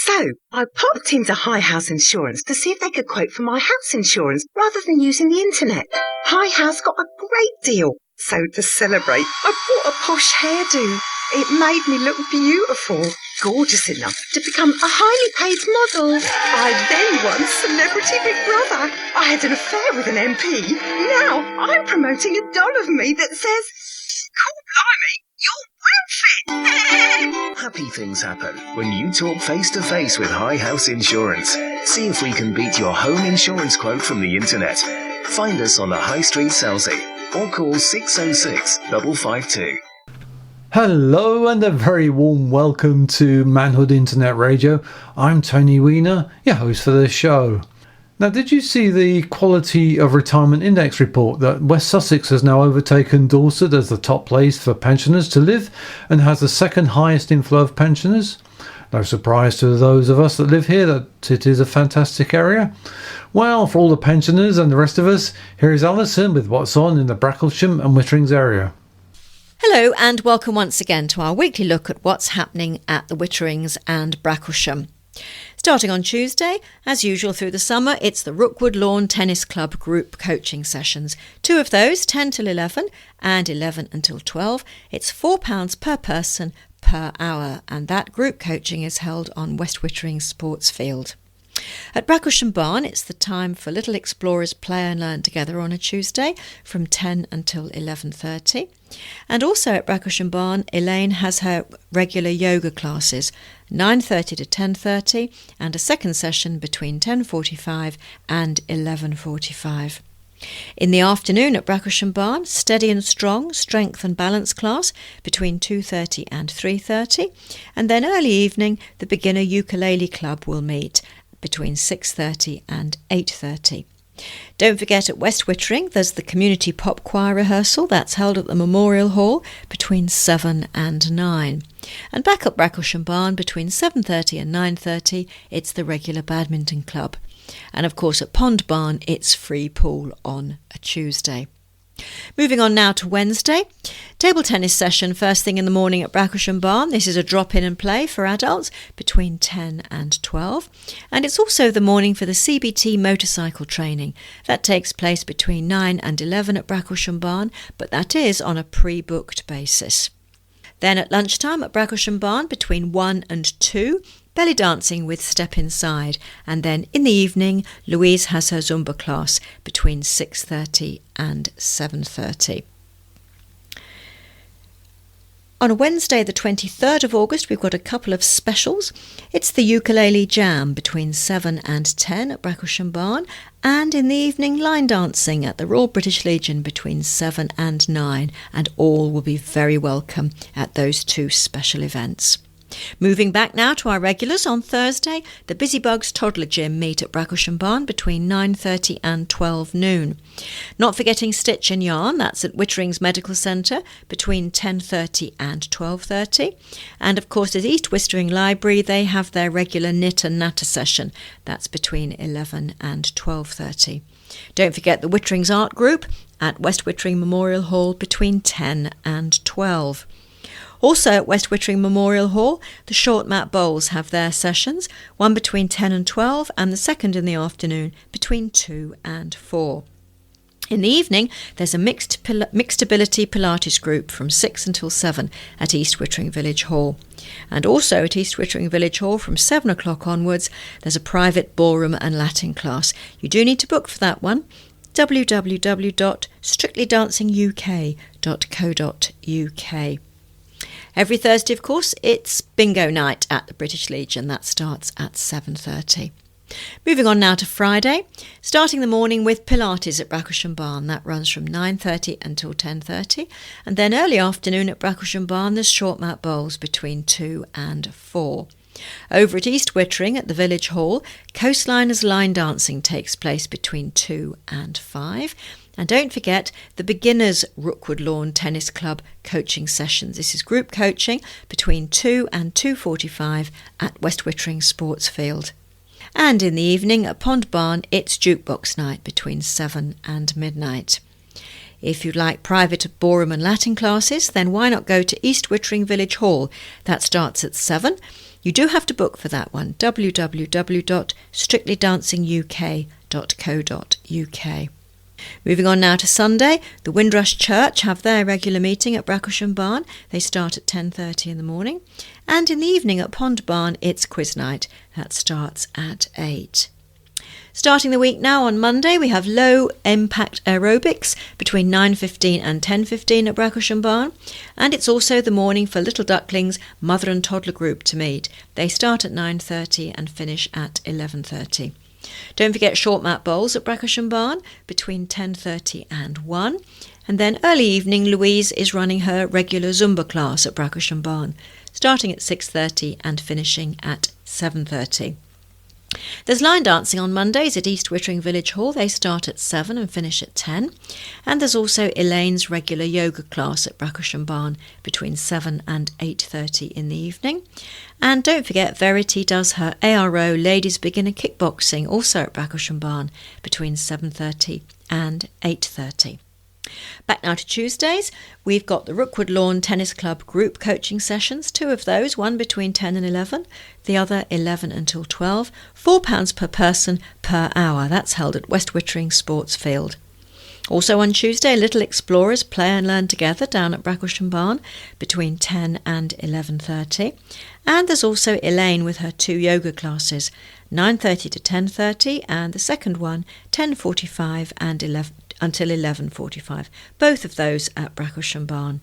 So, I popped into High House Insurance to see if they could quote for my house insurance rather than using the internet. High House got a great deal. So to celebrate, I bought a posh hairdo. It made me look beautiful, gorgeous enough to become a highly paid model. I then won Celebrity Big Brother. I had an affair with an MP. Now I'm promoting a doll of me that says, "Cool blimey, you're well fit." Happy things happen when you talk face-to-face with High House Insurance. See if we can beat your home insurance quote from the internet. Find us on the High Street Selsey or call 606 552. Hello and a very warm welcome to Manhood Internet Radio. I'm Tony Weiner, your host for this show. Now, did you see the Quality of Retirement Index report that West Sussex has now overtaken Dorset as the top place for pensioners to live and has the second highest inflow of pensioners? No surprise to those of us that live here that it is a fantastic area. Well, for all the pensioners and the rest of us, here is Alison with what's on in the Bracklesham and Witterings area. Hello and welcome once again to our weekly look at what's happening at the Witterings and Bracklesham. Starting on Tuesday, as usual through the summer, it's the Rookwood Lawn Tennis Club group coaching sessions. Two of those, 10 till 11 and 11 until 12. It's £4 per person per hour, and that group coaching is held on West Witterings Sports Field. At Bracklesham Barn, it's the time for little explorers play and learn together on a Tuesday from 10 until 11:30. And also at Bracklesham Barn, Elaine has her regular yoga classes, 9:30 to 10:30, and a second session between 10:45 and 11:45. In the afternoon at Bracklesham Barn, Steady and Strong strength and balance class between 2:30 and 3:30, and then early evening the beginner ukulele club will meet between 6:30 and 8:30. Don't forget at West Wittering there's the community pop choir rehearsal that's held at the Memorial Hall between 7 and 9. And back at Bracklesham Barn between 7:30 and 9:30 it's the regular badminton club. And of course at Pond Barn it's free pool on a Tuesday. Moving on now to Wednesday, table tennis session first thing in the morning at Bracklesham Barn. This is a drop-in and play for adults between 10 and 12. And it's also the morning for the CBT motorcycle training. That takes place between 9 and 11 at Bracklesham Barn, but that is on a pre-booked basis. Then at lunchtime at Bracklesham Barn between 1 and 2, belly dancing with Step Inside, and then in the evening Louise has her Zumba class between 6:30 and 7:30. On a Wednesday the 23rd of August we've got a couple of specials. It's the ukulele jam between 7 and 10 at Bracklesham Barn, and in the evening line dancing at the Royal British Legion between 7 and 9, and all will be very welcome at those two special events. Moving back now to our regulars, on Thursday, the Busybugs Toddler Gym meet at Bracklesham Barn between 9:30 and 12 noon. Not forgetting Stitch and Yarn, that's at Witterings Medical Centre between 10:30 and 12:30. And of course at East Wistering Library they have their regular knit and natter session, that's between 11 and 12:30. Don't forget the Witterings Art Group at West Wittering Memorial Hall between 10 and 12. Also at West Wittering Memorial Hall, the Short Mat Bowls have their sessions, one between 10 and 12 and the second in the afternoon between 2 and 4. In the evening, there's a mixed ability Pilates group from 6 until 7 at East Wittering Village Hall. And also at East Wittering Village Hall from 7 o'clock onwards, there's a private ballroom and Latin class. You do need to book for that one. www.strictlydancinguk.co.uk. Every Thursday, of course, it's bingo night at the British Legion. That starts at 7:30. Moving on now to Friday, starting the morning with Pilates at Bracklesham Barn. That runs from 9:30 until 10:30. And then early afternoon at Bracklesham Barn, there's short mat bowls between 2 and 4. Over at East Wittering at the Village Hall, Coastliners line dancing takes place between 2 and 5. And don't forget the Beginners Rookwood Lawn Tennis Club coaching sessions. This is group coaching between 2 and 2:45 at West Wittering Sports Field. And in the evening at Pond Barn, it's jukebox night between 7 and midnight. If you'd like private ballroom and Latin classes, then why not go to East Wittering Village Hall? That starts at 7. You do have to book for that one, www.strictlydancinguk.co.uk. Moving on now to Sunday, the Windrush Church have their regular meeting at Bracklesham Barn. They start at 10:30 in the morning. And in the evening at Pond Barn, it's quiz night. That starts at 8. Starting the week now on Monday, we have low impact aerobics between 9:15 and 10:15 at Bracklesham Barn. And it's also the morning for Little Ducklings Mother and Toddler Group to meet. They start at 9:30 and finish at 11:30. Don't forget short mat bowls at Bracklesham Barn between 10:30 and 1. And then early evening, Louise is running her regular Zumba class at Bracklesham Barn, starting at 6:30 and finishing at 7:30. There's line dancing on Mondays at East Wittering Village Hall. They start at 7 and finish at 10. And there's also Elaine's regular yoga class at Bracklesham Barn between 7 and 8:30 in the evening. And don't forget, Verity does her ARO Ladies Beginner Kickboxing also at Bracklesham Barn between 7:30 and 8:30. Back now to Tuesdays, we've got the Rookwood Lawn Tennis Club group coaching sessions, 2 of those, one between 10 and 11, the other 11 until 12, £4 per person per hour. That's held at West Wittering Sports Field. Also on Tuesday, Little Explorers play and learn together down at Bracklesham Barn between 10 and 11:30. And there's also Elaine with her 2 yoga classes, 9:30 to 10:30, and the second one 10:45 and 11 until 11:45, both of those at Bracklesham Barn.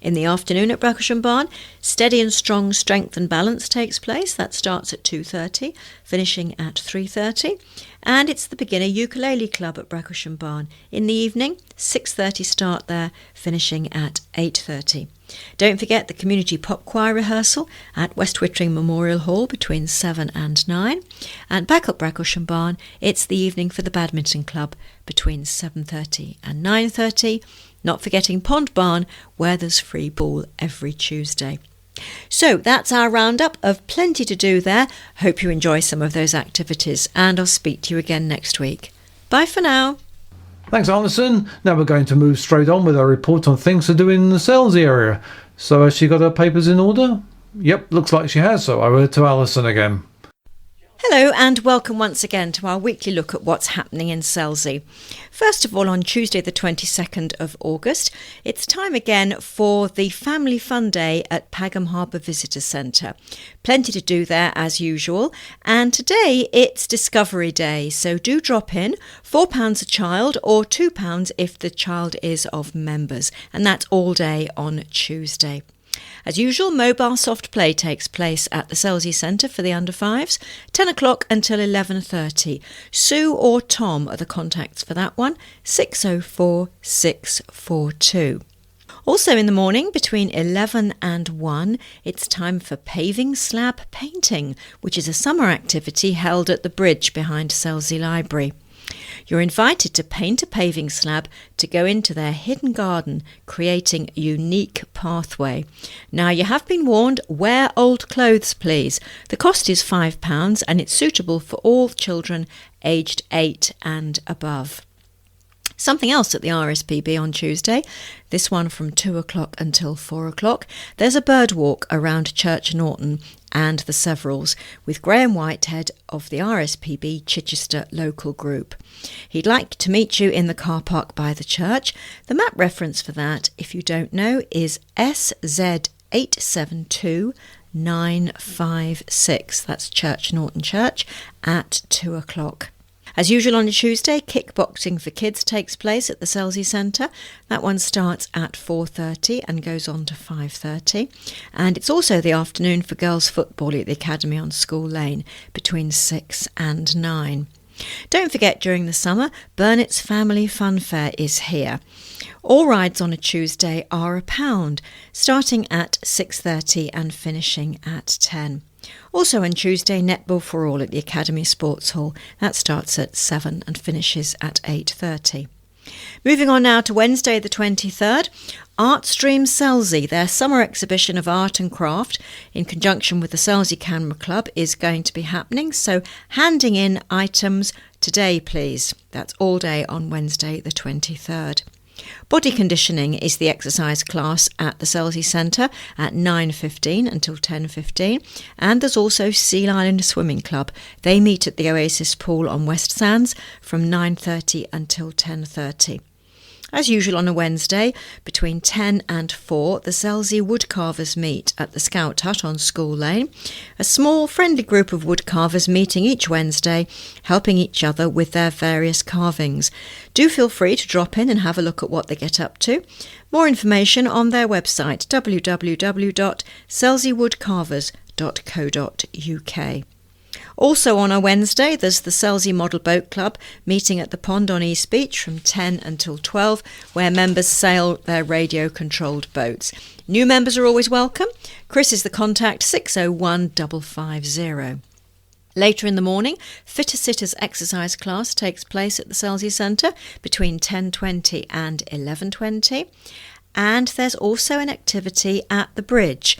In the afternoon at Bracklesham Barn, Steady and Strong Strength and Balance takes place. That starts at 2:30, finishing at 3:30. And it's the Beginner Ukulele Club at Bracklesham Barn. In the evening, 6:30 start there, finishing at 8:30. Don't forget the Community Pop Choir rehearsal at West Wittering Memorial Hall between 7 and 9. And back at Bracklesham Barn, it's the evening for the Badminton Club between 7:30 and 9:30. Not forgetting Pond Barn, where there's free ball every Tuesday. So that's our roundup of plenty to do there. Hope you enjoy some of those activities, and I'll speak to you again next week. Bye for now. Thanks, Alison. Now we're going to move straight on with our report on things to do in the Selsey area. So has she got her papers in order? Yep, looks like she has, so over to Alison again. Hello and welcome once again to our weekly look at what's happening in Selsey. First of all, on Tuesday the 22nd of August, it's time again for the Family Fun Day at Pagham Harbour Visitor Centre. Plenty to do there as usual, and today it's Discovery Day, so do drop in, £4 a child or £2 if the child is of members, and that's all day on Tuesday. As usual, mobile soft play takes place at the Selsey Centre for the under 5s, 10 o'clock until 11:30. Sue or Tom are the contacts for that one, 604 642. Also in the morning, between 11 and 1, it's time for paving slab painting, which is a summer activity held at the bridge behind Selsey Library. You're invited to paint a paving slab to go into their hidden garden, creating a unique pathway. Now, you have been warned, wear old clothes, please. The cost is £5 and it's suitable for all children aged 8 and above. Something else at the RSPB on Tuesday, this one from 2 o'clock until 4 o'clock. There's a bird walk around Church Norton and the Severals with Graham Whitehead of the RSPB Chichester local group. He'd like to meet you in the car park by the church. The map reference for that, if you don't know, is SZ872956. That's Church Norton Church at 2 o'clock. As usual on a Tuesday, kickboxing for kids takes place at the Selsey Centre. That one starts at 4:30 and goes on to 5:30. And it's also the afternoon for girls' football at the Academy on School Lane between 6 and 9. Don't forget, during the summer, Burnet's Family Fun Fair is here. All rides on a Tuesday are £1, starting at 6:30 and finishing at 10. Also on Tuesday, netball for all at the Academy Sports Hall. That starts at 7 and finishes at 8:30. Moving on now to Wednesday the 23rd, Art Stream Selsey, their summer exhibition of art and craft in conjunction with the Selsey Camera Club is going to be happening, so handing in items today please. That's all day on Wednesday the 23rd. Body conditioning is the exercise class at the Selsey Centre at 9:15 until 10:15, and there's also Seal Island Swimming Club. They meet at the Oasis Pool on West Sands from 9:30 until 10:30. As usual on a Wednesday, between 10 and 4, the Selsey woodcarvers meet at the Scout Hut on School Lane. A small, friendly group of woodcarvers meeting each Wednesday, helping each other with their various carvings. Do feel free to drop in and have a look at what they get up to. More information on their website, www.selseywoodcarvers.co.uk. Also on a Wednesday, there's the Selsey Model Boat Club meeting at the pond on East Beach from 10 until 12, where members sail their radio-controlled boats. New members are always welcome. Chris is the contact, 601 550. Later in the morning, Fitter Sitters exercise class takes place at the Selsey Centre between 10:20 and 11:20. And there's also an activity at the bridge.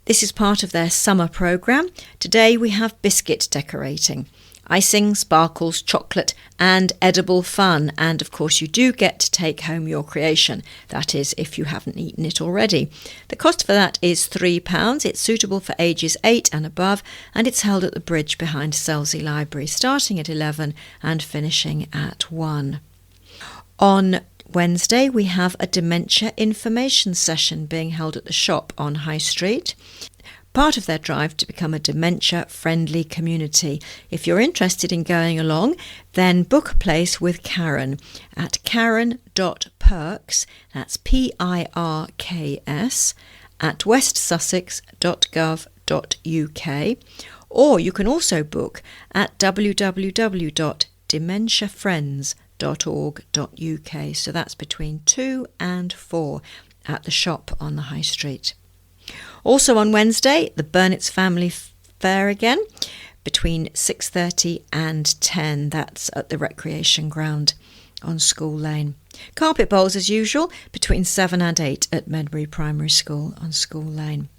This is part of their summer programme. Today we have biscuit decorating. Icing, sparkles, chocolate and edible fun. And of course you do get to take home your creation. That is, if you haven't eaten it already. The cost for that is £3. It's suitable for ages 8 and above, and it's held at the bridge behind Selsey Library, starting at 11 and finishing at 1. On Wednesday, we have a dementia information session being held at the shop on High Street, part of their drive to become a dementia-friendly community. If you're interested in going along, then book a place with Karen at karen.perks, that's PIRKS, at westsussex.gov.uk, or you can also book at www.dementiafriends.org.uk. So that's between 2 and 4 at the shop on the High Street. Also on Wednesday, the Burnet's Family Fair again, between 6:30 and 10. That's at the Recreation Ground on School Lane. Carpet bowls as usual, between 7 and 8 at Medbury Primary School on School Lane.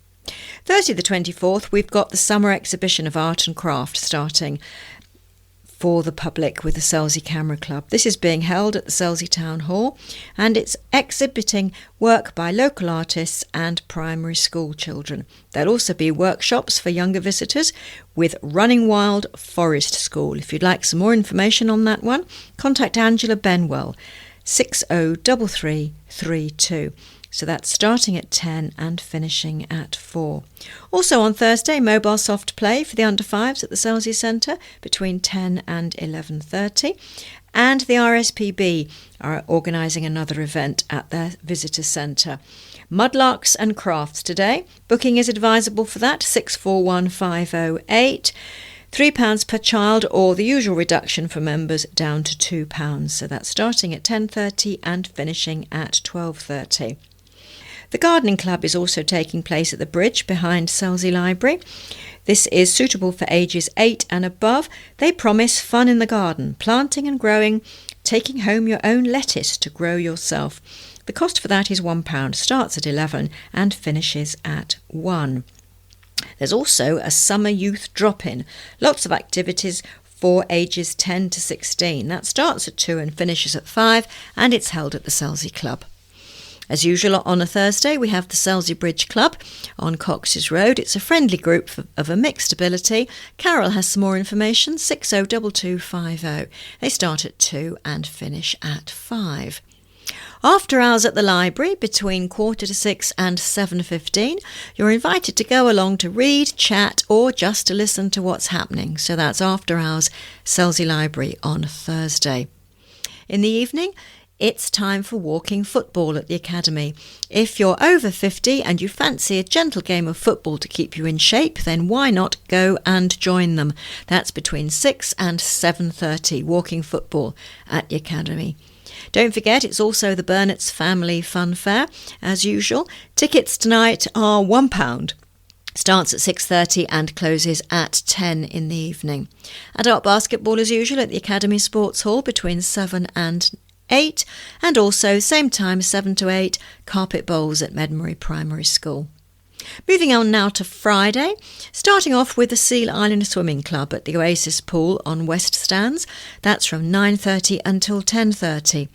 Thursday the 24th, we've got the summer exhibition of art and craft starting for the public with the Selsey Camera Club. This is being held at the Selsey Town Hall, and it's exhibiting work by local artists and primary school children. There'll also be workshops for younger visitors with Running Wild Forest School. If you'd like some more information on that one, contact Angela Benwell, 603332. So that's starting at 10 and finishing at 4. Also on Thursday, mobile soft play for the under-5s at the Selsey Centre between 10 and 11:30. And the RSPB are organising another event at their visitor centre. Mudlarks and crafts today. Booking is advisable for that, 641508. £3 per child, or the usual reduction for members down to £2. So that's starting at 10:30 and finishing at 12:30. The Gardening Club is also taking place at the bridge behind Selsey Library. This is suitable for ages 8 and above. They promise fun in the garden, planting and growing, taking home your own lettuce to grow yourself. The cost for that is £1, starts at 11 and finishes at 1. There's also a summer youth drop-in. Lots of activities for ages 10 to 16. That starts at 2 and finishes at 5, and it's held at the Selsey Club. As usual, on a Thursday, we have the Selsey Bridge Club on Cox's Road. It's a friendly group of a mixed ability. Carol has some more information, 602250. They start at 2 and finish at 5. After hours at the library, between 5:45 and 7:15, you're invited to go along to read, chat, or just to listen to what's happening. So that's after hours, Selsey Library on Thursday. In the evening, it's time for walking football at the Academy. If you're over 50 and you fancy a gentle game of football to keep you in shape, then why not go and join them? That's between 6 and 7:30, walking football at the Academy. Don't forget, it's also the Burnet's Family Fun Fair. As usual, tickets tonight are £1. Starts at 6:30 and closes at 10 in the evening. Adult basketball as usual at the Academy Sports Hall between 7 and 8, and also same time 7 to 8, carpet bowls at Medbury Primary School. Moving on now to Friday, starting off with the Seal Island Swimming Club at the Oasis Pool on West Stands. That's from 9:30 until 10:30.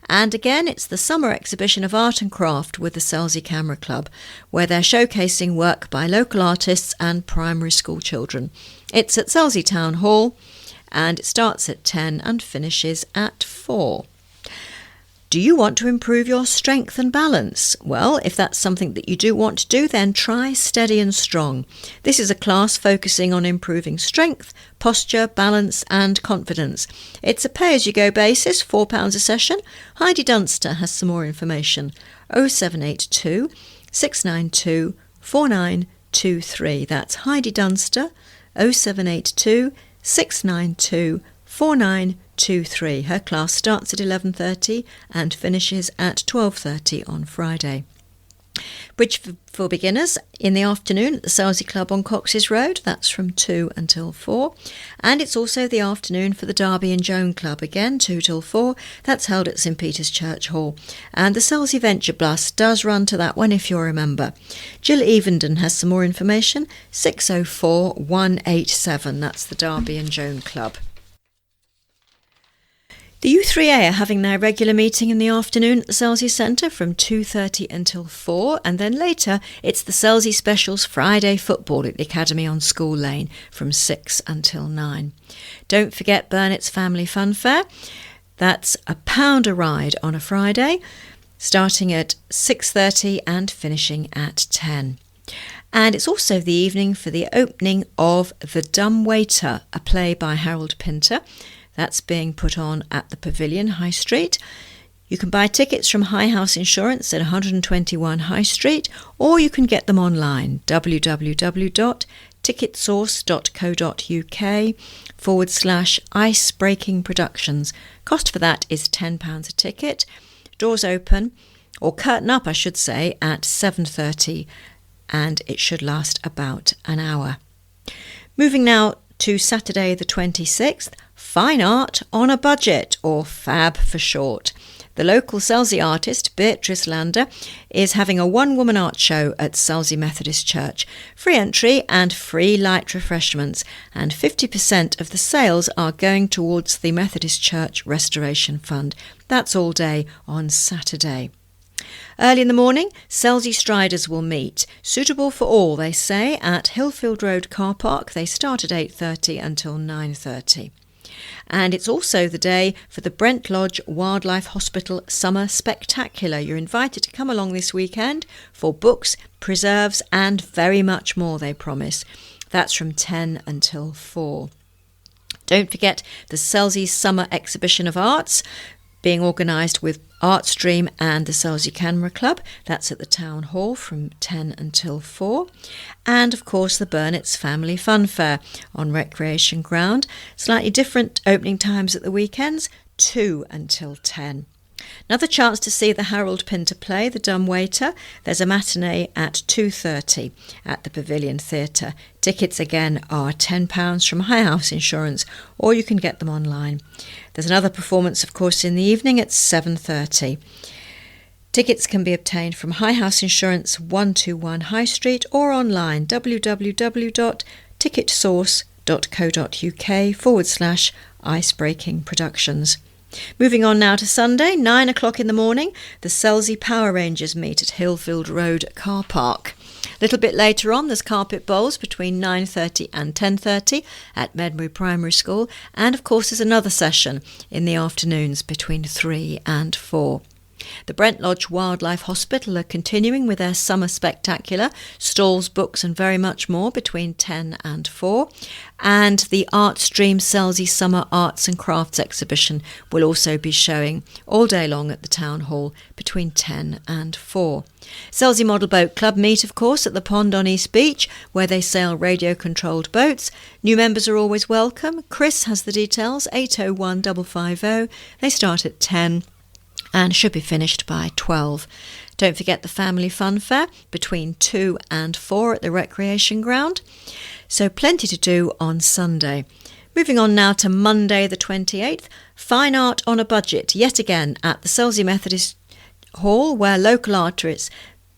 And again, it's the summer exhibition of art and craft with the Selsey Camera Club, where they're showcasing work by local artists and primary school children. It's at Selsey Town Hall, and it starts at 10 and finishes at 4. Do you want to improve your strength and balance? Well, if that's something that you do want to do, then try Steady and Strong. This is a class focusing on improving strength, posture, balance and confidence. It's a pay-as-you-go basis, £4 a session. Heidi Dunster has some more information. 0782 692 4923. That's Heidi Dunster, 0782 692 4923. Her class starts at 11:30 and finishes at 12:30 on Friday. Bridge for beginners in the afternoon at the Selsey Club on Cox's Road. That's from 2 until 4. And it's also the afternoon for the Darby and Joan Club, again 2 till 4. That's held at St Peter's Church Hall. And the Selsey Venture Bus does run to that one if you're a member. Jill Evenden has some more information. 604 187. That's the Darby and Joan Club. The U3A are having their regular meeting in the afternoon at the Selsey Centre from 2:30 until 4, and then later it's the Selsey Specials Friday football at the Academy on School Lane from 6 until 9. Don't forget Burnet's Family Fun Fair. That's £1 a ride on a Friday, starting at 6:30 and finishing at 10. And it's also the evening for the opening of The Dumb Waiter, a play by Harold Pinter. That's being put on at the Pavilion, High Street. You can buy tickets from High House Insurance at 121 High Street, or you can get them online, www.ticketsource.co.uk/Icebreaking Productions. Cost for that is £10 a ticket. Doors open, or curtain up I should say, at 7:30, and it should last about an hour. Moving now to Saturday the 26th, Fine Art on a Budget, or FAB for short. The local Selsey artist, Beatrice Lander, is having a one-woman art show at Selsey Methodist Church. Free entry and free light refreshments, and 50% of the sales are going towards the Methodist Church Restoration Fund. That's all day on Saturday. Early in the morning, Selsey Striders will meet. Suitable for all, they say, at Hillfield Road Car Park. They start at 8:30 until 9:30. And it's also the day for the Brent Lodge Wildlife Hospital Summer Spectacular. You're invited to come along this weekend for books, preserves and very much more, they promise. That's from 10 until 4. Don't forget the Selsey Summer Exhibition of Arts, being organised with Artstream and the Selsey Camera Club. That's at the Town Hall from 10 until 4. And of course the Burnet's Family Fun Fair on Recreation Ground. Slightly different opening times at the weekends, 2 until 10. Another chance to see the Harold Pinter play, The Dumb Waiter. There's a matinee at 2:30 at the Pavilion Theatre. Tickets again are £10 from High House Insurance, or you can get them online. There's another performance, of course, in the evening at 7:30. Tickets can be obtained from High House Insurance, 121 High Street, or online, www.ticketsource.co.uk/Icebreaking Productions. Moving on now to Sunday, 9 o'clock in the morning, the Selsey Power Rangers meet at Hillfield Road Car Park. A little bit later on, there's carpet bowls between 9:30 and 10:30 at Medbury Primary School, and of course there's another session in the afternoons between 3 and 4. The Brent Lodge Wildlife Hospital are continuing with their summer spectacular, stalls, books and very much more between 10 and 4. And the Artstream Selsey Summer Arts and Crafts exhibition will also be showing all day long at the Town Hall between 10 and 4. Selsey Model Boat Club meet, of course, at the pond on East Beach, where they sail radio-controlled boats. New members are always welcome. Chris has the details, 801 550. They start at 10 and should be finished by 12. Don't forget the Family Fun Fair between 2 and 4 at the Recreation Ground. So plenty to do on Sunday. Moving on now to Monday the 28th, Fine Art on a Budget, yet again at the Selsey Methodist Hall, where local artists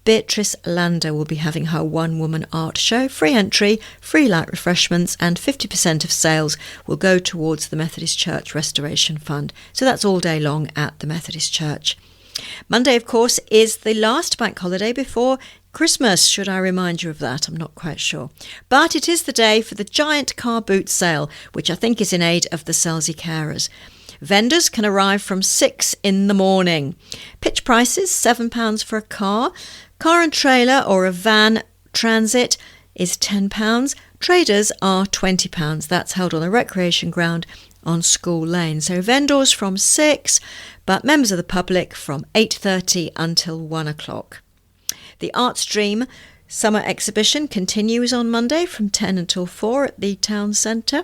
Beatrice Lander will be having her one-woman art show. Free entry, free light refreshments, and 50% of sales will go towards the Methodist Church Restoration Fund. So that's all day long at the Methodist Church. Monday, of course, is the last bank holiday before Christmas. Should I remind you of that? I'm not quite sure. But it is the day for the giant car boot sale, which I think is in aid of the Selsey carers. Vendors can arrive from 6 in the morning. Pitch prices, £7 for a car. Car and trailer or a van transit is £10. Traders are £20. That's held on the recreation ground on School Lane. So vendors from 6, but members of the public from 8:30 until 1 o'clock. The Art Stream summer exhibition continues on Monday from 10 until 4 at the town centre.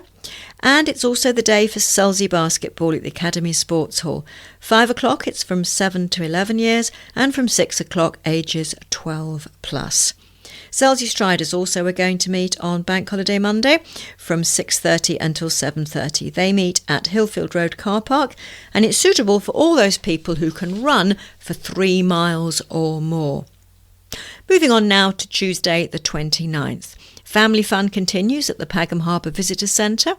And it's also the day for Selsey basketball at the Academy Sports Hall. 5 o'clock it's from 7 to 11 years, and from 6 o'clock ages 12 plus. Selsey Striders also are going to meet on Bank Holiday Monday from 6:30 until 7:30. They meet at Hillfield Road Car Park, and it's suitable for all those people who can run for 3 miles or more. Moving on now to Tuesday the 29th. Family fun continues at the Pagham Harbour Visitor Centre.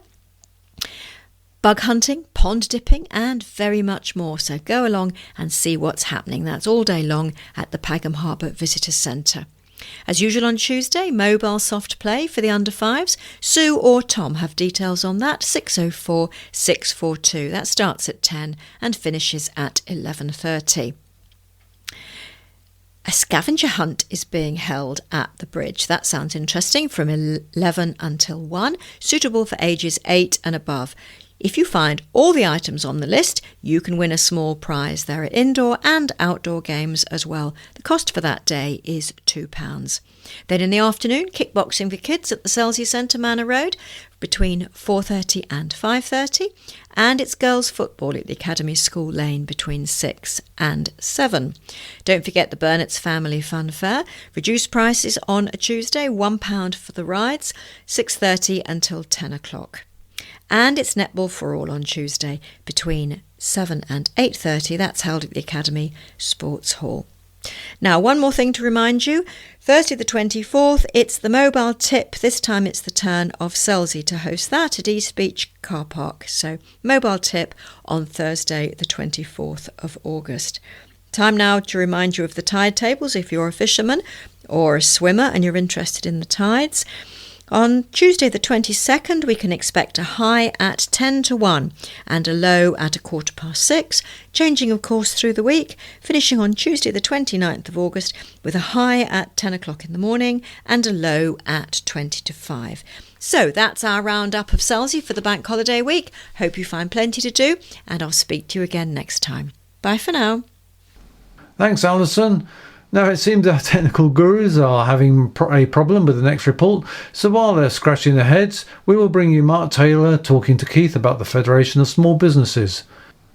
Bug hunting, pond dipping, and very much more. So go along and see what's happening. That's all day long at the Pagham Harbour Visitor Centre. As usual on Tuesday, mobile soft play for the under 5s. Sue or Tom have details on that, 604 642. That starts at 10 and finishes at 11:30. A scavenger hunt is being held at the bridge. That sounds interesting, from 11 until 1, suitable for ages 8 and above. If you find all the items on the list, you can win a small prize. There are indoor and outdoor games as well. The cost for that day is £2. Then in the afternoon, kickboxing for kids at the Selsey Centre, Manor Road, between 4:30 and 5:30. And it's girls' football at the Academy School Lane between 6 and 7. Don't forget the Burnett's Family Fun Fair. Reduced prices on a Tuesday, £1 for the rides, 6:30 until 10 o'clock. And it's netball for all on Tuesday between 7 and 8:30. That's held at the Academy Sports Hall. Now, one more thing to remind you. Thursday the 24th, it's the mobile tip. This time it's the turn of Selsey to host that at East Beach Car Park. So mobile tip on Thursday the 24th of August. Time now to remind you of the tide tables if you're a fisherman or a swimmer and you're interested in the tides. On Tuesday the 22nd, we can expect a high at 10 to 1 and a low at 6:15, changing of course through the week, finishing on Tuesday the 29th of August with a high at 10 o'clock in the morning and a low at 20 to 5. So that's our roundup of Selsey for the bank holiday week. Hope you find plenty to do, and I'll speak to you again next time. Bye for now. Thanks, Alison. Now, it seems our technical gurus are having a problem with the next report, so while they're scratching their heads, we will bring you Mark Taylor talking to Keith about the Federation of Small Businesses.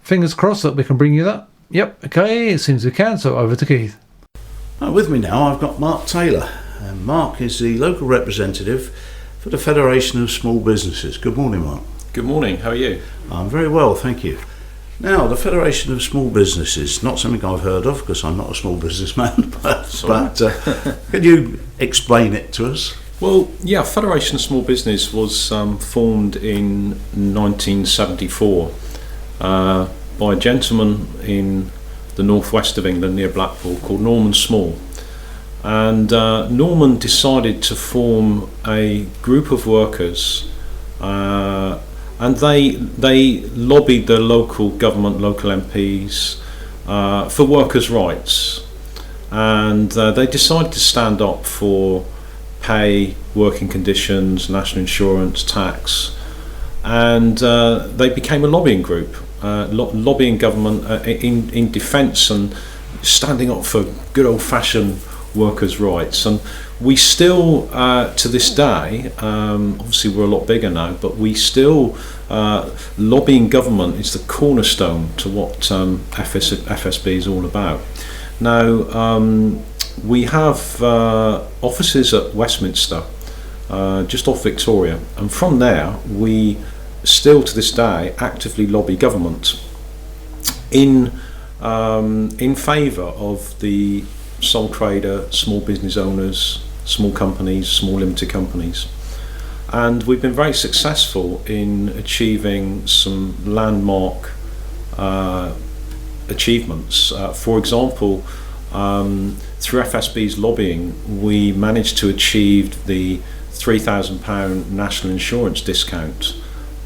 Fingers crossed that we can bring you that. Yep, okay, it seems we can, so over to Keith. With me now, I've got Mark Taylor. And Mark is the local representative for the Federation of Small Businesses. Good morning, Mark. Good morning, how are you? I'm very well, thank you. Now, the Federation of Small Businesses, not something I've heard of because I'm not a small businessman, but can you explain it to us? Well, yeah, Federation of Small Business was formed in 1974 by a gentleman in the northwest of England near Blackpool called Norman Small. And Norman decided to form a group of workers and they lobbied the local government, local MPs, for workers' rights. And they decided to stand up for pay, working conditions, national insurance, tax. And they became a lobbying group, lobbying government in defence and standing up for good old-fashioned workers' rights. And we still, to this day, obviously we're a lot bigger now, but we still, lobbying government is the cornerstone to what FSB is all about. Now, we have offices at Westminster, just off Victoria, and from there we still to this day actively lobby government in favour of the sole trader, small business owners, small companies, small limited companies. And we've been very successful in achieving some landmark achievements. For example, through FSB's lobbying, we managed to achieve the £3,000 national insurance discount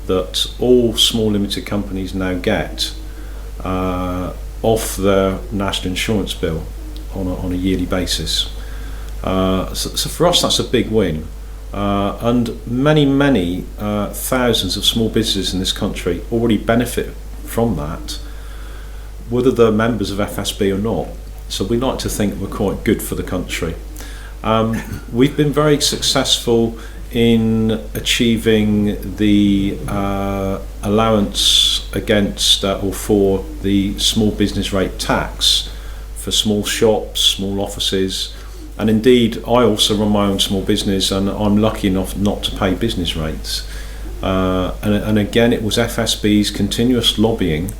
that all small limited companies now get off their national insurance bill on a yearly basis. So for us, that's a big win. And many thousands of small businesses in this country already benefit from that, whether they're members of FSB or not. So we like to think we're quite good for the country. We've been very successful in achieving the allowance against or for the small business rate tax for small shops, small offices, and indeed I also run my own small business, and I'm lucky enough not to pay business rates. And again, it was FSB's continuous lobbying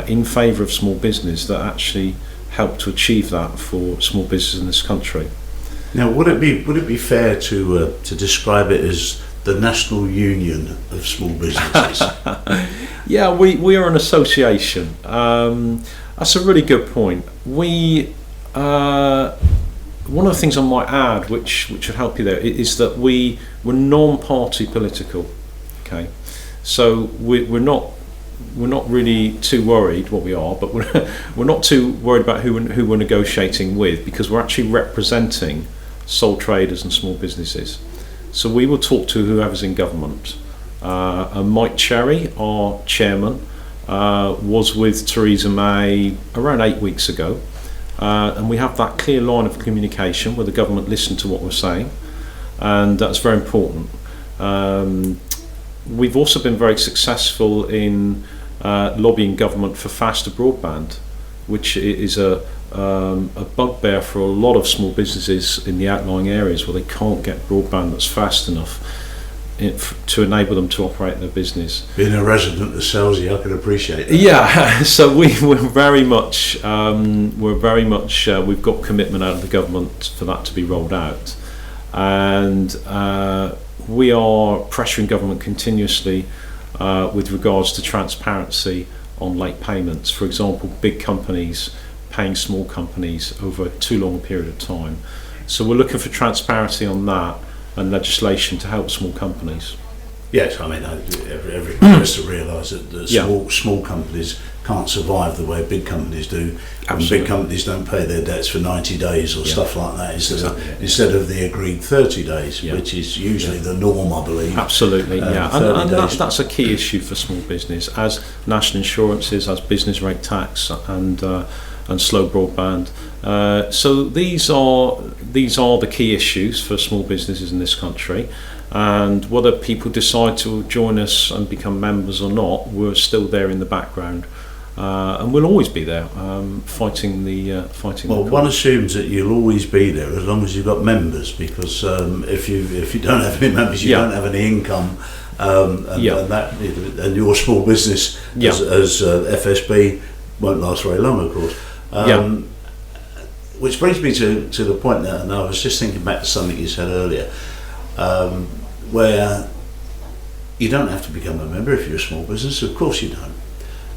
in favour of small business that actually helped to achieve that for small businesses in this country. Now, would it be fair to describe it as the National Union of Small Businesses? Yeah, we are an association. That's a really good point. We one of the things I might add, which would help you there, is that we're non-party political. Okay, so we're not really too worried. Well, we are, but we're not too worried about who we're negotiating with, because we're actually representing sole traders and small businesses. So we will talk to whoever's in government. And Mike Cherry, our chairman, was with Theresa May around 8 weeks ago, and we have that clear line of communication where the government listen to what we're saying, and that's very important. We've also been very successful in lobbying government for faster broadband, which is a bugbear for a lot of small businesses in the outlying areas where they can't get broadband that's fast enough to enable them to operate their business. Being a resident of Selsey, I can appreciate that. Yeah, so we're very much we've got commitment out of the government for that to be rolled out, and we are pressuring government continuously with regards to transparency on late payments. For example, big companies paying small companies over too long a period of time. So we're looking for transparency on that and legislation to help small companies. Yes, I mean, everyone has to realise that small companies can't survive the way big companies do. And big companies don't pay their debts for 90 days or stuff like that instead of the agreed 30 days, which is usually the norm, I believe. Absolutely, and that's a key issue for small business, as national insurances, as business rate tax, and slow broadband. So these are the key issues for small businesses in this country. And whether people decide to join us and become members or not, we're still there in the background, and we'll always be there fighting the Well, one assumes that you'll always be there as long as you've got members, because if you don't have any members, you don't have any income, and your small business as FSB won't last very long, of course. Which brings me to the point that, and I was just thinking back to something you said earlier. Where you don't have to become a member if you're a small business, of course you don't,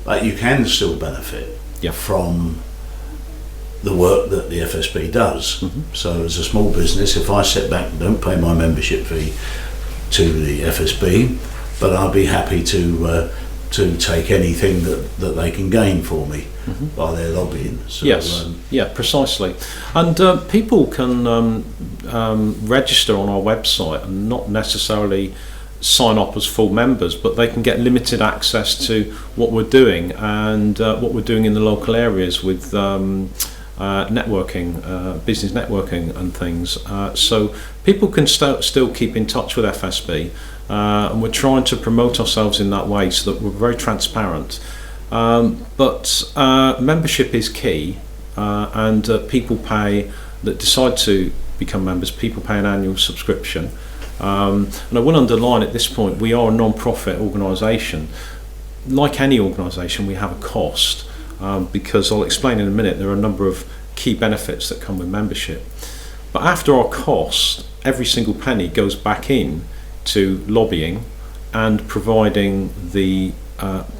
but you can still benefit from the work that the FSB does. So as a small business, if I sit back and don't pay my membership fee to the FSB, but I'll be happy to take anything that they can gain for me by their lobbying. So, precisely. And people can register on our website and not necessarily sign up as full members, but they can get limited access to what we're doing and what we're doing in the local areas with networking, business networking and things. So people can still keep in touch with FSB, and we're trying to promote ourselves in that way so that we're very transparent. But membership is key, and people that decide to become members, people pay an annual subscription. And I will underline at this point, we are a non-profit organisation. Like any organisation, we have a cost, because I'll explain in a minute, there are a number of key benefits that come with membership. But after our cost, every single penny goes back in to lobbying and providing the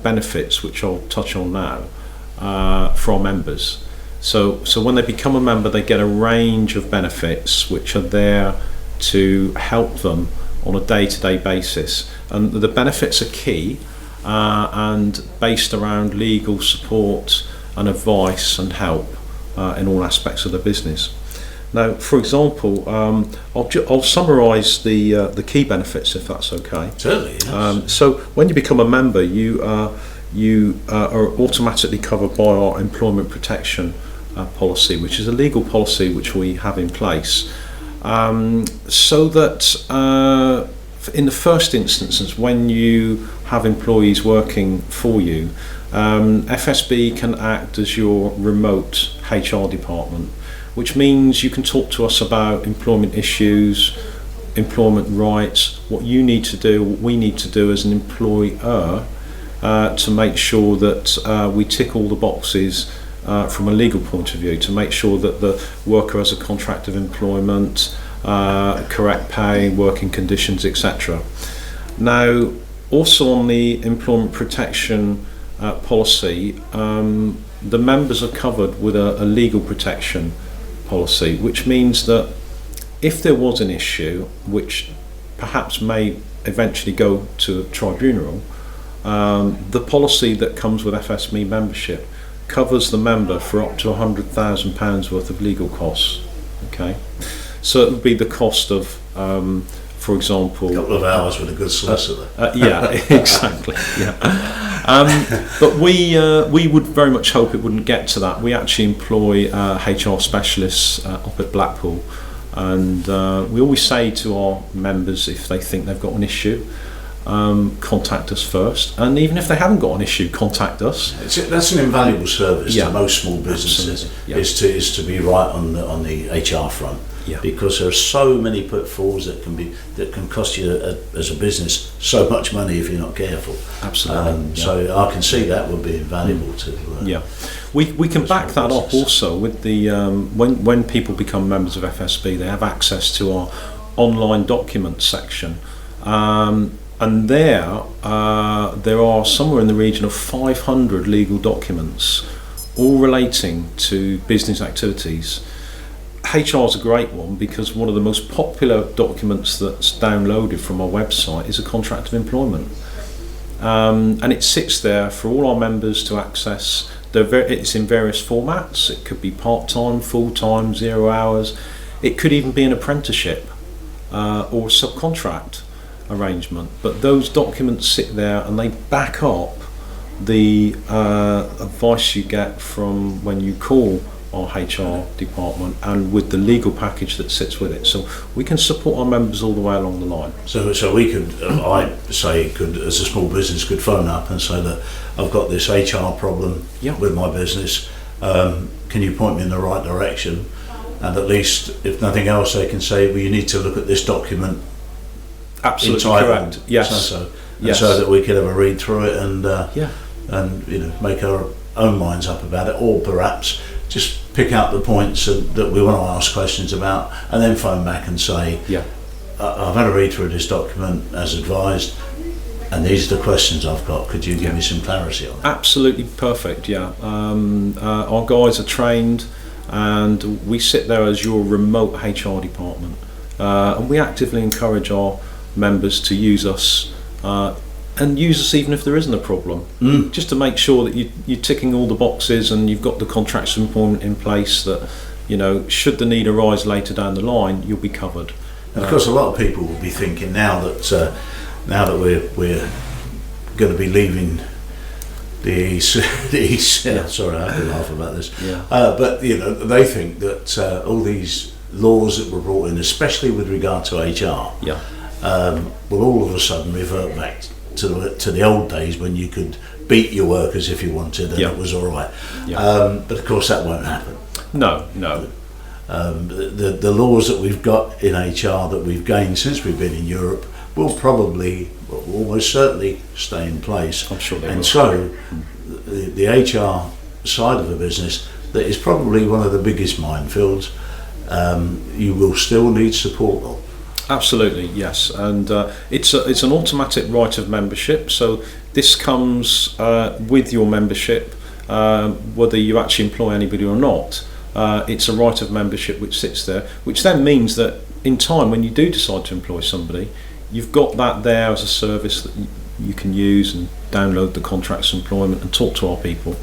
benefits, which I'll touch on now, for our members. So when they become a member, they get a range of benefits which are there to help them on a day-to-day basis. And the benefits are key and based around legal support and advice and help in all aspects of the business. Now, for example, I'll summarise the key benefits, if that's okay. Certainly, yes. So when you become a member, you are automatically covered by our employment protection policy, which is a legal policy which we have in place, so that in the first instance, when you have employees working for you, FSB can act as your remote HR department, which means you can talk to us about employment issues, employment rights, what you need to do, what we need to do as an employer to make sure that we tick all the boxes from a legal point of view, to make sure that the worker has a contract of employment, correct pay, working conditions, etc. Now, also on the employment protection policy, the members are covered with a legal protection policy, which means that if there was an issue which perhaps may eventually go to a tribunal, the policy that comes with FSB membership covers the member for up to £100,000 worth of legal costs. Okay, so it would be the cost of, for example, a couple of hours with a good solicitor. Yeah, exactly. Yeah, but we would very much hope it wouldn't get to that. We actually employ HR specialists up at Blackpool, and we always say to our members, if they think they've got an issue, contact us first, and even if they haven't got an issue, contact us. That's an invaluable service Yeah. to most small businesses. Yeah. Is to be right on the HR front, Yeah. because there are so many pitfalls that can cost you as a business so much money if you're not careful. Absolutely. Yeah. So I can see that would be invaluable to. Yeah, we can back that up also with the when people become members of FSB, they have access to our online documents section. And there are somewhere in the region of 500 legal documents, all relating to business activities. HR is a great one because one of the most popular documents that's downloaded from our website is a contract of employment. And it sits there for all our members to access. It's in various formats. It could be part-time, full-time, 0 hours. It could even be an apprenticeship or a subcontract arrangement, but those documents sit there and they back up the advice you get from when you call our HR department, and with the legal package that sits with it. So we can support our members all the way along the line. So we could, I say, as a small business, could phone up and say that I've got this HR problem with my business. Can you point me in the right direction? And at least, if nothing else, they can say, well, you need to look at this document. Absolutely entitled, correct. Yes. So that we could have a read through it and make our own minds up about it, or perhaps just pick out the points that we want to ask questions about, and then phone back and say, I've had a read through this document as advised, and these are the questions I've got. Could you give me some clarity on that? Absolutely perfect. Yeah. Our guys are trained, and we sit there as your remote HR department, and we actively encourage our members to use us, and use us even if there isn't a problem, just to make sure that you're ticking all the boxes and you've got the contracts of employment in place, that should the need arise later down the line, you'll be covered. And of course, a lot of people will be thinking now that we're going to be leaving the East. Sorry, I have to laugh about this. But they think that all these laws that were brought in, especially with regard to HR, will all of a sudden revert back to the old days when you could beat your workers if you wanted, and it was all right. But of course, that won't happen. No. The laws that we've got in HR that we've gained since we've been in Europe will almost certainly stay in place. I'm sure they will. And so the HR side of the business that is probably one of the biggest minefields. You will still need support on. Absolutely, yes, and it's an automatic right of membership. So this comes with your membership, whether you actually employ anybody or not. It's a right of membership which sits there, which then means that in time, when you do decide to employ somebody, you've got that there as a service that you can use and download the contracts of employment and talk to our people.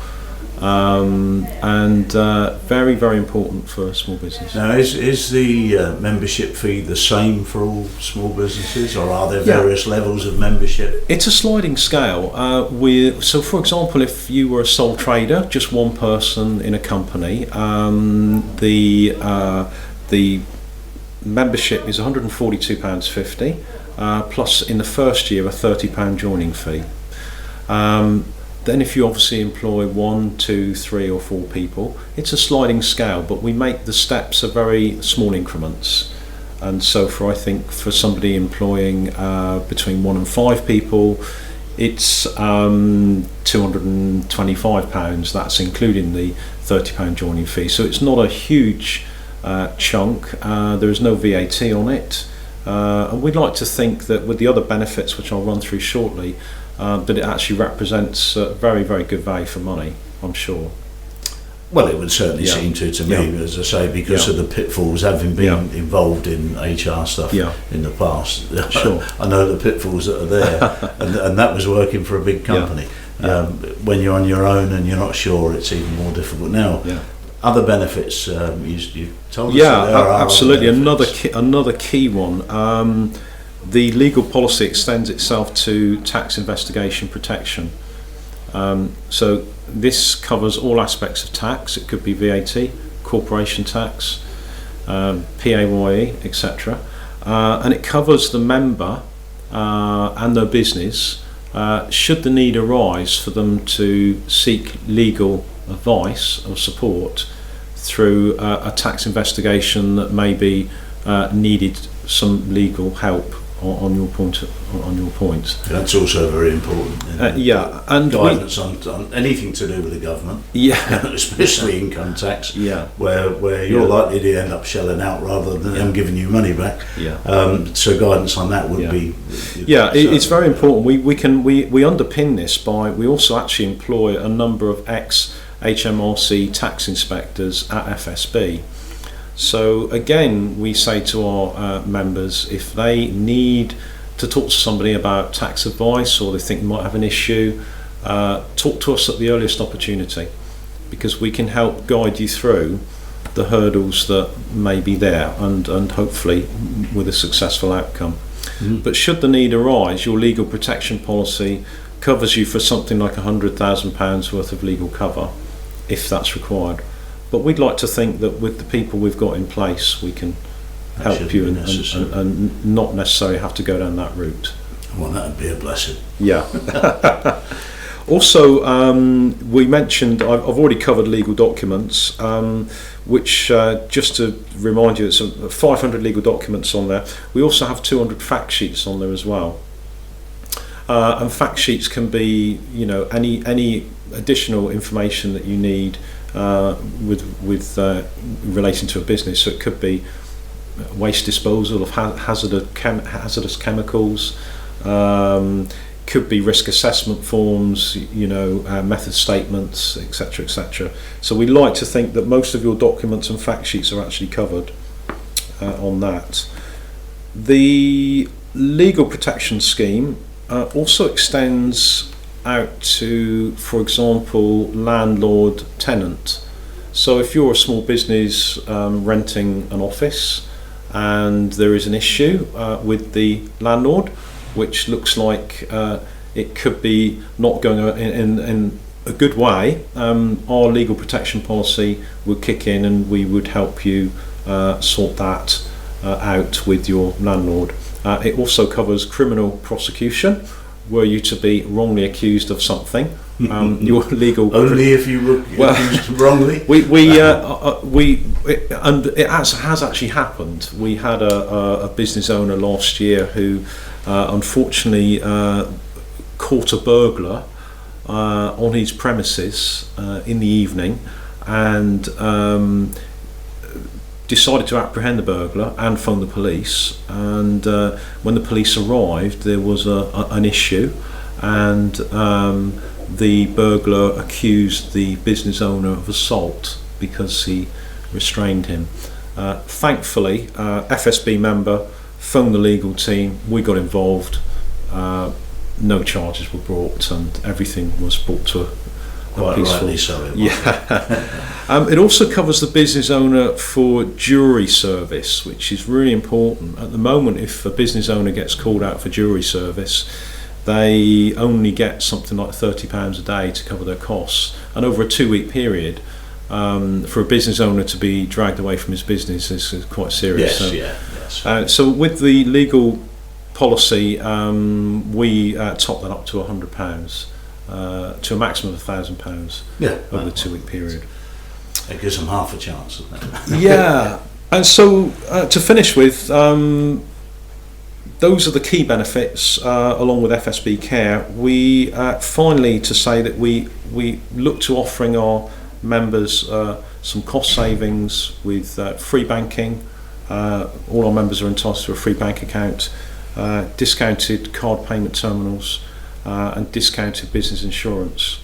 Very, very important for small business. Now, is the membership fee the same for all small businesses, or are there various levels of membership? It's a sliding scale. So, for example, if you were a sole trader, just one person in a company, the membership is £142.50 plus in the first year a £30 joining fee. Then if you obviously employ 1, 2, 3 or 4 people, it's a sliding scale, but we make the steps a very small increments. And so I think for somebody employing between 1 and 5 people, it's £225. That's including the £30 joining fee. So it's not a huge chunk. There is no VAT on it. And we'd like to think that with the other benefits, which I'll run through shortly, that it actually represents very, very good value for money, I'm sure. Well, it would certainly seem to me, as I say, because of the pitfalls, having been involved in HR stuff in the past. Sure. I know the pitfalls that are there, and that was working for a big company. When you're on your own and you're not sure, it's even more difficult now. Other benefits, you told us that there are absolutely. other Another key one. The legal policy extends itself to tax investigation protection. So this covers all aspects of tax. It could be VAT, corporation tax, PAYE, etc. And it covers the member and their business should the need arise for them to seek legal advice or support through a tax investigation that may be needed some legal help on your point. That's also very important. And guidance on anything to do with the government. Especially income tax. Where you're likely to end up shelling out rather than them giving you money back. So guidance on that would be. It's very important. We underpin this by we also actually employ a number of ex-HMRC tax inspectors at FSB. So again, we say to our members, if they need to talk to somebody about tax advice or they think they might have an issue, talk to us at the earliest opportunity, because we can help guide you through the hurdles that may be there and hopefully with a successful outcome. But should the need arise, your legal protection policy covers you for something like £100,000 worth of legal cover if that's required. But we'd like to think that with the people we've got in place, we can help you and not necessarily have to go down that route. Well, that would be a blessing. Also, we mentioned, I've already covered legal documents, which, just to remind you, it's 500 legal documents on there. We also have 200 fact sheets on there as well. And fact sheets can be, any additional information that you need with relating to a business. So it could be waste disposal of hazardous chemicals, could be risk assessment forms, method statements, etc., etc. So we like to think that most of your documents and fact sheets are actually covered on that. The legal protection scheme also extends out to, for example, landlord tenant. So if you're a small business renting an office and there is an issue with the landlord, which looks like it could be not going in a good way, our legal protection policy would kick in and we would help you sort that out with your landlord. It also covers criminal prosecution. Were you to be wrongly accused of something, your legal only if you were accused wrongly. And it has actually happened. We had a business owner last year who unfortunately caught a burglar on his premises in the evening, and decided to apprehend the burglar and phone the police. And when the police arrived, there was an issue, and the burglar accused the business owner of assault because he restrained him. Thankfully, FSB member phoned the legal team, we got involved, no charges were brought, and everything was brought to a peaceful. So it was. Yeah. It also covers the business owner for jury service, which is really important. At the moment, if a business owner gets called out for jury service, they only get something like £30 a day to cover their costs, and over a 2-week period, for a business owner to be dragged away from his business is quite serious. Yes. So with the legal policy, we top that up to £100, to a maximum of £1,000 over the 2-week period. It gives them half a chance, doesn't it? Yeah, and so to finish with, those are the key benefits, along with FSB Care. We finally to say that we look to offering our members some cost savings with free banking. All our members are entitled to a free bank account, discounted card payment terminals, and discounted business insurance.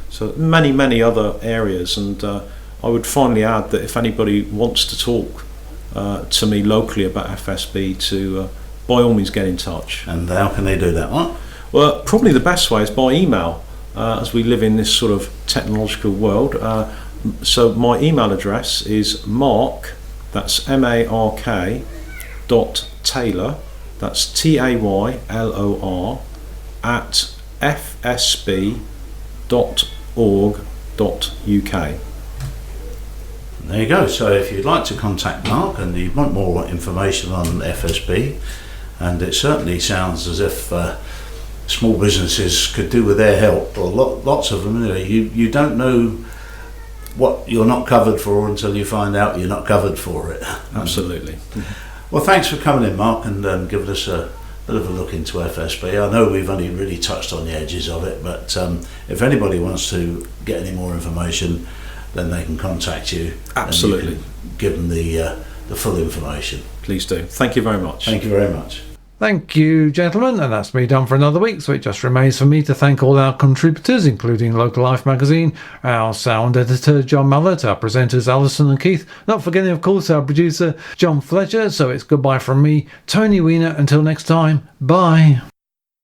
So many other areas, and I would finally add that if anybody wants to talk to me locally about FSB, to by all means get in touch. And how can they do that? What? Well, probably the best way is by email, as we live in this sort of technological world. So my email address is mark, that's MARK, .Taylor, that's TAYLOR, at fsb.org.uk. There you go. So if you'd like to contact Mark and you want more information on FSB, and it certainly sounds as if small businesses could do with their help, or lots of them. You don't know what you're not covered for until you find out you're not covered for it. Absolutely. Well, thanks for coming in, Mark, and giving us a bit of a look into FSB. I know we've only really touched on the edges of it, but if anybody wants to get any more information, then they can contact you. Absolutely. And you can give them the full information. Please do. Thank you very much. Thank you very much. Thank you, gentlemen, and that's me done for another week, so it just remains for me to thank all our contributors, including Local Life magazine, our sound editor John Mallett, our presenters Alison and Keith, not forgetting of course our producer John Fletcher. So it's goodbye from me, Tony Weiner, until next time, bye.